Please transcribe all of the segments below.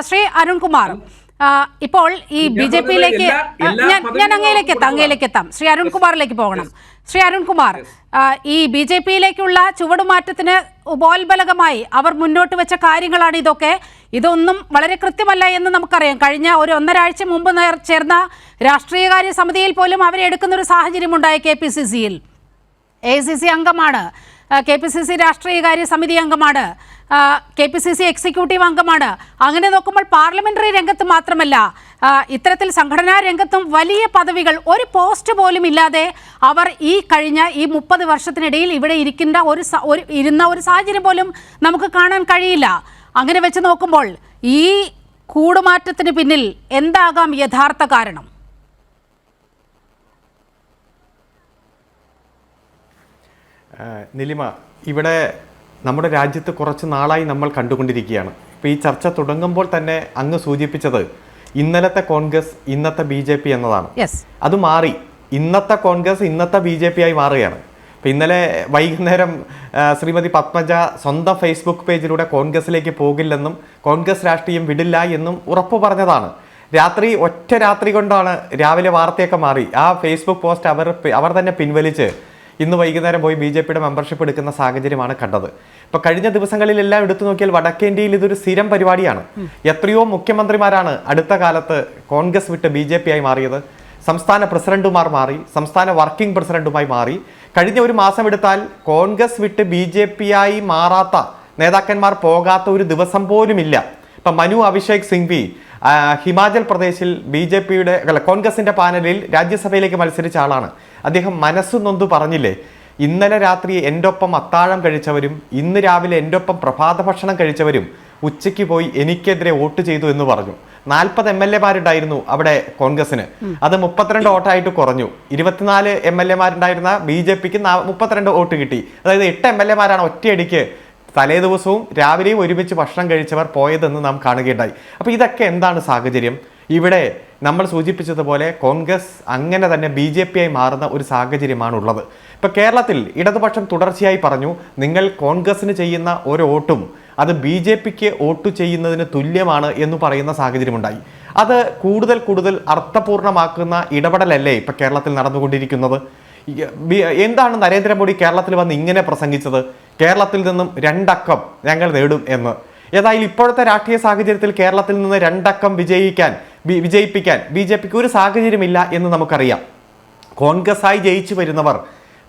ശ്രീ അരുൺകുമാർ, ഇപ്പോൾ ഈ ബി.ജെ.പിയിലേക്ക് ഞാൻ അങ്ങയിലേക്ക് എത്താം. ശ്രീ അരുൺകുമാറിലേക്ക് പോകണം. ശ്രീ അരുൺകുമാർ, ഈ ബി.ജെ.പിയിലേക്കുള്ള ചുവടുമാറ്റത്തിന് ഉപോത്ബലകമായി അവർ മുന്നോട്ട് വെച്ച കാര്യങ്ങളാണ് ഇതൊക്കെ. ഇതൊന്നും വളരെ കൃത്യമല്ല എന്ന് നമുക്കറിയാം. കഴിഞ്ഞ ഒരു 1.5 ആഴ്ച മുമ്പ് ചേർന്ന രാഷ്ട്രീയകാര്യ സമിതിയിൽ പോലും അവരെ എടുക്കുന്ന ഒരു സാഹചര്യമുണ്ടായി. KPCC-യിൽ AICC അംഗമാണ്, KPCC രാഷ്ട്രീയകാര്യ സമിതി അംഗമാണ്, KPCC എക്സിക്യൂട്ടീവ് അംഗമാണ്. അങ്ങനെ നോക്കുമ്പോൾ പാർലമെന്ററി രംഗത്ത് മാത്രമല്ല, ഇത്തരത്തിൽ സംഘടനാ രംഗത്തും വലിയ പദവികൾ, ഒരു പോസ്റ്റ് പോലും ഇല്ലാതെ അവർ ഈ കഴിഞ്ഞ 30 വർഷത്തിനിടയിൽ ഇവിടെ ഇരുന്ന ഒരു സാഹചര്യം പോലും നമുക്ക് കാണാൻ കഴിയില്ല. അങ്ങനെ വെച്ച് നോക്കുമ്പോൾ ഈ കൂടുമാറ്റത്തിന് പിന്നിൽ എന്താകാം യഥാർത്ഥ കാരണം? നിലിമ, ഇവിടെ നമ്മുടെ രാജ്യത്ത് കുറച്ച് നാളായി നമ്മൾ കണ്ടുകൊണ്ടിരിക്കുകയാണ്. ഇപ്പോൾ ഈ ചർച്ച തുടങ്ങുമ്പോൾ തന്നെ അങ്ങ് സൂചിപ്പിച്ചത് ഇന്നലത്തെ കോൺഗ്രസ് ഇന്നത്തെ BJP എന്നതാണ്. അത് മാറി. ഇന്നത്തെ കോൺഗ്രസ് ഇന്നത്തെ BJP ആയി മാറുകയാണ്. ഇപ്പം ഇന്നലെ വൈകുന്നേരം ശ്രീമതി പത്മജ സ്വന്തം ഫേസ്ബുക്ക് പേജിലൂടെ കോൺഗ്രസിലേക്ക് പോകില്ലെന്നും കോൺഗ്രസ് രാഷ്ട്രീയം വിടില്ല എന്നും ഉറപ്പ് പറഞ്ഞതാണ്. ഒറ്റ രാത്രി കൊണ്ടാണ് രാവിലെ വാർത്തയൊക്കെ മാറി. ആ ഫേസ്ബുക്ക് പോസ്റ്റ് അവർ തന്നെ പിൻവലിച്ച് ഇന്ന് വൈകുന്നേരം പോയി BJPയുടെ മെമ്പർഷിപ്പ് എടുക്കുന്ന സാഹചര്യമാണ് കണ്ടത്. ഇപ്പൊ കഴിഞ്ഞ ദിവസങ്ങളിലെല്ലാം എടുത്തു നോക്കിയാൽ വടക്കേന്ത്യയിൽ ഇതൊരു സ്ഥിരം പരിപാടിയാണ്. എത്രയോ മുഖ്യമന്ത്രിമാരാണ് അടുത്ത കാലത്ത് കോൺഗ്രസ് വിട്ട് BJP ആയി മാറിയത്. സംസ്ഥാന പ്രസിഡന്റുമാർ മാറി, സംസ്ഥാന വർക്കിംഗ് പ്രസിഡന്റുമായി മാറി. കഴിഞ്ഞ ഒരു മാസം എടുത്താൽ കോൺഗ്രസ് വിട്ട് BJP ആയി മാറാത്ത നേതാക്കന്മാർ പോകാത്ത ഒരു ദിവസം പോലും ഇല്ല. ഇപ്പൊ മനു അഭിഷേക് സിംഗ്വി ഹിമാചൽ പ്രദേശിൽ BJPയുടെ കോൺഗ്രസിന്റെ പാനലിൽ രാജ്യസഭയിലേക്ക് മത്സരിച്ച ആളാണ്. അദ്ദേഹം മനസ്സു നൊന്തു പറഞ്ഞില്ലേ, ഇന്നലെ രാത്രി എൻ്റെ ഒപ്പം അത്താഴം കഴിച്ചവരും ഇന്ന് രാവിലെ എൻ്റെ ഒപ്പം പ്രഭാത ഭക്ഷണം കഴിച്ചവരും ഉച്ചയ്ക്ക് പോയി എനിക്കെതിരെ വോട്ട് ചെയ്തു എന്ന് പറഞ്ഞു. 40 MLA-മാരുണ്ടായിരുന്നു അവിടെ കോൺഗ്രസിന്, അത് 32 വോട്ടായിട്ട് കുറഞ്ഞു. 24 MLA-മാരുണ്ടായിരുന്ന BJPക്ക് 32 വോട്ട് കിട്ടി. അതായത് 8 MLA-മാരാണ് ഒറ്റയടിക്ക് തലേ ദിവസവും രാവിലെയും ഒരുമിച്ച് ഭക്ഷണം കഴിച്ചവർ പോയതെന്ന് നാം കാണുകയുണ്ടായി. അപ്പോൾ ഇതൊക്കെ എന്താണ് സാഹചര്യം? ഇവിടെ നമ്മൾ സൂചിപ്പിച്ചതുപോലെ കോൺഗ്രസ് അങ്ങനെ തന്നെ BJP ആയി മാറുന്ന ഒരു സാഹചര്യമാണുള്ളത്. ഇപ്പം കേരളത്തിൽ ഇടതുപക്ഷം തുടർച്ചയായി പറഞ്ഞു, നിങ്ങൾ കോൺഗ്രസിന് ചെയ്യുന്ന ഓരോ വോട്ടും അത് BJPക്ക് വോട്ട് ചെയ്യുന്നതിന് തുല്യമാണ് എന്ന് പറയുന്ന സാഹചര്യമുണ്ടായി. അത് കൂടുതൽ അർത്ഥപൂർണമാക്കുന്ന ഇടപെടലല്ലേ ഇപ്പം കേരളത്തിൽ നടന്നുകൊണ്ടിരിക്കുന്നത്? എന്താണ് നരേന്ദ്രമോദി കേരളത്തിൽ വന്ന് ഇങ്ങനെ പ്രസംഗിച്ചത്? കേരളത്തിൽ നിന്നും 2 അക്കം ഞങ്ങൾ നേടും എന്ന്. ഏതായാലും ഇപ്പോഴത്തെ രാഷ്ട്രീയ സാഹചര്യത്തിൽ കേരളത്തിൽ നിന്ന് 2 അക്കം വിജയിപ്പിക്കാൻ BJPക്ക് ഒരു സാഹചര്യമില്ല എന്ന് നമുക്കറിയാം. കോൺഗ്രസ്സായി ജയിച്ചു വരുന്നവർ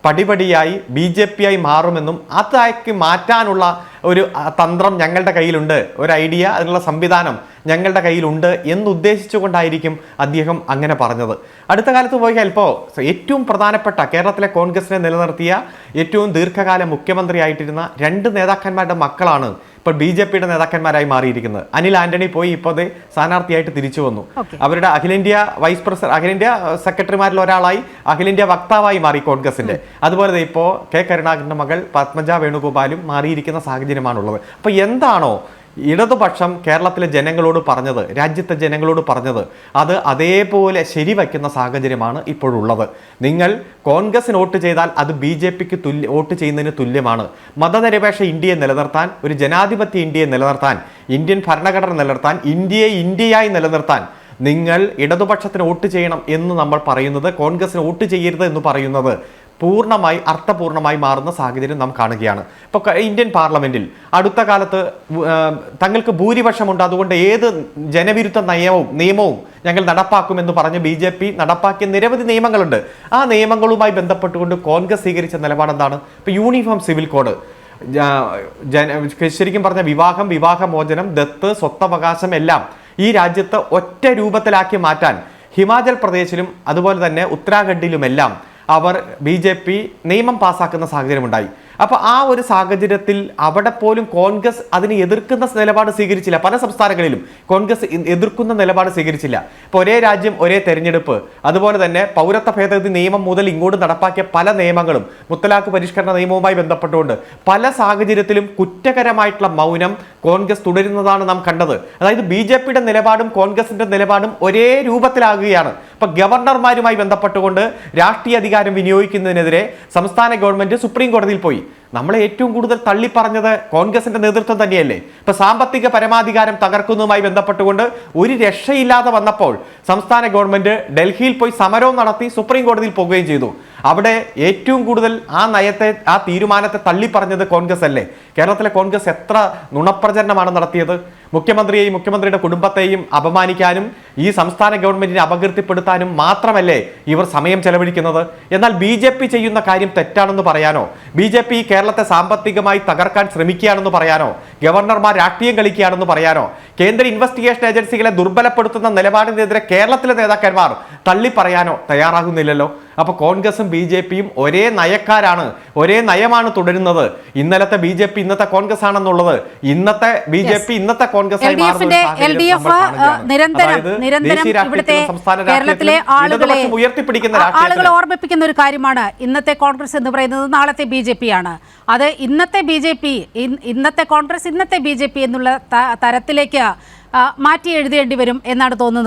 പടിപടിയായി BJP ആയി മാറുമെന്നും അതാക്കി മാറ്റാനുള്ള ഒരു തന്ത്രം ഞങ്ങളുടെ കയ്യിലുണ്ട്, ഒരു ഐഡിയ, അതിനുള്ള സംവിധാനം ഞങ്ങളുടെ കയ്യിലുണ്ട് എന്നുദ്ദേശിച്ചുകൊണ്ടായിരിക്കും അദ്ദേഹം അങ്ങനെ പറഞ്ഞത്. അടുത്ത കാലത്ത് പോയാൽ ഇപ്പോൾ ഏറ്റവും പ്രധാനപ്പെട്ട കേരളത്തിലെ കോൺഗ്രസിനെ നിലനിർത്തിയ ഏറ്റവും ദീർഘകാല മുഖ്യമന്ത്രിയായിട്ടിരുന്ന 2 നേതാക്കന്മാരുടെ മക്കളാണ് ഇപ്പോൾ BJPയുടെ നേതാക്കന്മാരായി മാറിയിരിക്കുന്നത്. അനിൽ ആന്റണി പോയി ഇപ്പോൾ സ്ഥാനാർത്ഥിയായിട്ട് തിരിച്ചു വന്നു. അവരുടെ അഖിലേന്ത്യാ സെക്രട്ടറിമാരിൽ ഒരാളായി അഖിലേന്ത്യാ വക്താവായി മാറി കോൺഗ്രസിന്റെ. അതുപോലെ ഇപ്പോൾ K. കരുണാകരന്റെ മകൾ പത്മജ വേണുഗോപാലും മാറിയിരിക്കുന്ന സാഹചര്യമാണുള്ളത്. അപ്പോൾ എന്താണോ ഇടതുപക്ഷം കേരളത്തിലെ ജനങ്ങളോട് പറഞ്ഞത്, രാജ്യത്തെ ജനങ്ങളോട് പറഞ്ഞത്, അത് അതേപോലെ ശരിവയ്ക്കുന്ന സാഹചര്യമാണ് ഇപ്പോഴുള്ളത്. നിങ്ങൾ കോൺഗ്രസിന് വോട്ട് ചെയ്താൽ അത് BJPക്ക് വോട്ട് ചെയ്യുന്നതിന് തുല്യമാണ്. മതനിരപേക്ഷ ഇന്ത്യയെ നിലനിർത്താൻ, ഒരു ജനാധിപത്യ ഇന്ത്യയെ നിലനിർത്താൻ, ഇന്ത്യൻ ഭരണഘടന നിലനിർത്താൻ, ഇന്ത്യയെ ഇന്ത്യയായി നിലനിർത്താൻ നിങ്ങൾ ഇടതുപക്ഷത്തിന് വോട്ട് ചെയ്യണം എന്ന് നമ്മൾ പറയുന്നത്, കോൺഗ്രസിന് വോട്ട് ചെയ്യരുത് എന്ന് പറയുന്നത് പൂർണ്ണമായി അർത്ഥപൂർണമായി മാറുന്ന സാഹചര്യം നാം കാണുകയാണ്. ഇപ്പോൾ ഇന്ത്യൻ പാർലമെന്റിൽ അടുത്ത കാലത്ത് തങ്ങൾക്ക് ഭൂരിപക്ഷമുണ്ട്, അതുകൊണ്ട് ഏത് ജനവിരുദ്ധ നിയമവും ഞങ്ങൾ നടപ്പാക്കുമെന്ന് പറഞ്ഞ് BJP നടപ്പാക്കിയ നിരവധി നിയമങ്ങളുണ്ട്. ആ നിയമങ്ങളുമായി ബന്ധപ്പെട്ടുകൊണ്ട് കോൺഗ്രസ് സ്വീകരിച്ച നിലപാട് എന്താണ്? ഇപ്പോൾ യൂണിഫോം സിവിൽ കോഡ്, ശരിക്കും പറഞ്ഞ വിവാഹമോചനം, ദത്ത്, സ്വത്തവകാശം എല്ലാം ഈ രാജ്യത്ത് ഒറ്റ രൂപത്തിലാക്കി മാറ്റാൻ ഹിമാചൽ പ്രദേശിലും അതുപോലെ തന്നെ ഉത്തരാഖണ്ഡിലുമെല്ലാം അവർ BJP നിയമം പാസ്സാക്കുന്ന സാഹചര്യമുണ്ടായി. അപ്പോൾ ആ ഒരു സാഹചര്യത്തിൽ അവിടെ പോലും കോൺഗ്രസ് അതിനെ എതിർക്കുന്ന നിലപാട് സ്വീകരിച്ചില്ല. പല സംസ്ഥാനങ്ങളിലും കോൺഗ്രസ് എതിർക്കുന്ന നിലപാട് സ്വീകരിച്ചില്ല. ഇപ്പോൾ ഒരേ രാജ്യം ഒരേ തെരഞ്ഞെടുപ്പ്, അതുപോലെ തന്നെ പൗരത്വ ഭേദഗതി നിയമം മുതൽ ഇങ്ങോട്ട് നടപ്പാക്കിയ പല നിയമങ്ങളും, മുത്തലാഖ് പരിഷ്കരണ നിയമവുമായി ബന്ധപ്പെട്ടുകൊണ്ട് പല സാഹചര്യത്തിലും കുറ്റകരമായിട്ടുള്ള മൗനം കോൺഗ്രസ് തുടരുന്നതാണ് നാം കണ്ടത്. അതായത് BJPയുടെ നിലപാടും കോൺഗ്രസിന്റെ നിലപാടും ഒരേ രൂപത്തിലാകുകയാണ്. ഇപ്പൊ ഗവർണർമാരുമായി ബന്ധപ്പെട്ടുകൊണ്ട് രാഷ്ട്രീയ അധികാരം വിനിയോഗിക്കുന്നതിനെതിരെ സംസ്ഥാന ഗവൺമെന്റ് സുപ്രീം കോടതിയിൽ പോയി. നമ്മളെ ഏറ്റവും കൂടുതൽ തള്ളിപ്പറഞ്ഞത് കോൺഗ്രസിന്റെ നേതൃത്വം തന്നെയല്ലേ. ഇപ്പൊ സാമ്പത്തിക പരമാധികാരം തകർക്കുന്നതുമായി ബന്ധപ്പെട്ടുകൊണ്ട് ഒരു രക്ഷയില്ലാതെ വന്നപ്പോൾ സംസ്ഥാന ഗവൺമെന്റ് ഡൽഹിയിൽ പോയി സമരവും നടത്തി സുപ്രീം കോടതിയിൽ പോകുകയും ചെയ്തു. അവിടെ ഏറ്റവും കൂടുതൽ ആ നയത്തെ, ആ തീരുമാനത്തെ തള്ളിപ്പറഞ്ഞത് കോൺഗ്രസ് അല്ലേ. കേരളത്തിലെ കോൺഗ്രസ് എത്ര നുണപ്രചരണമാണ് നടത്തിയത്. മുഖ്യമന്ത്രിയെയും മുഖ്യമന്ത്രിയുടെ കുടുംബത്തെയും അപമാനിക്കാനും ഈ സംസ്ഥാന ഗവൺമെന്റിനെ അപകീർത്തിപ്പെടുത്താനും മാത്രമല്ലേ ഇവർ സമയം ചെലവഴിക്കുന്നത്. എന്നാൽ BJP ചെയ്യുന്ന കാര്യം തെറ്റാണെന്ന് പറയാനോ, BJP കേരളത്തെ സാമ്പത്തികമായി തകർക്കാൻ ശ്രമിക്കുകയാണെന്ന് പറയാനോ, ഗവർണർമാർ രാഷ്ട്രീയം കളിക്കുകയാണെന്ന് പറയാനോ, കേന്ദ്ര ഇൻവെസ്റ്റിഗേഷൻ ഏജൻസികളെ ദുർബലപ്പെടുത്തുന്ന നിലപാടിനെതിരെ കേരളത്തിലെ നേതാക്കന്മാർ തള്ളി പറയാനോ തയ്യാറാകുന്നില്ലല്ലോ. അപ്പൊ കോൺഗ്രസും BJPയും ഒരേ നയക്കാരാണ്, ഒരേ നയമാണ് തുടരുന്നത്. ഇന്നലത്തെ BJP ഇന്നത്തെ കോൺഗ്രസ് ആണെന്നുള്ളത് ഇന്നത്തെ BJP ഇന്നത്തെ കോൺഗ്രസ് ആയി മാറുന്ന ആളുകളെ ഓർമ്മിപ്പിക്കുന്ന ഒരു കാര്യമാണ്. ഇന്നത്തെ കോൺഗ്രസ് എന്ന് പറയുന്നത് നാളത്തെ BJP ആണ്. അത് ഇന്നത്തെ BJP, ഇന്നത്തെ കോൺഗ്രസ്, ഇന്നത്തെ BJP എന്നുള്ള തരത്തിലേക്ക് മാറ്റി എഴുതേണ്ടി വരും എന്നാണ് തോന്നുന്നത്.